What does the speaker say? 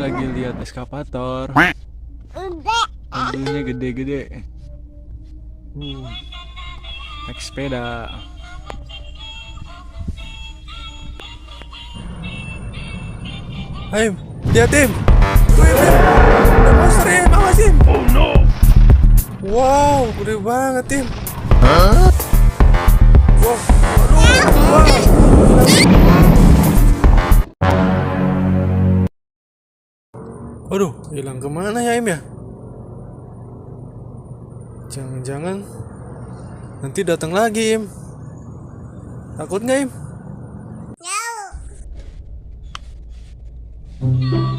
lagi lihat eskavator. Mobilnya gede-gede. Naik sepeda. Ayo, lihat Tim. Tuh Im, ada monster Im, awas Im. Oh no. Wow, gede banget Tim. Wow, aduh, wah. Waduh, hilang kemana ya Im ya? Jangan-jangan nanti datang lagi Im. Takut nggak Im? No.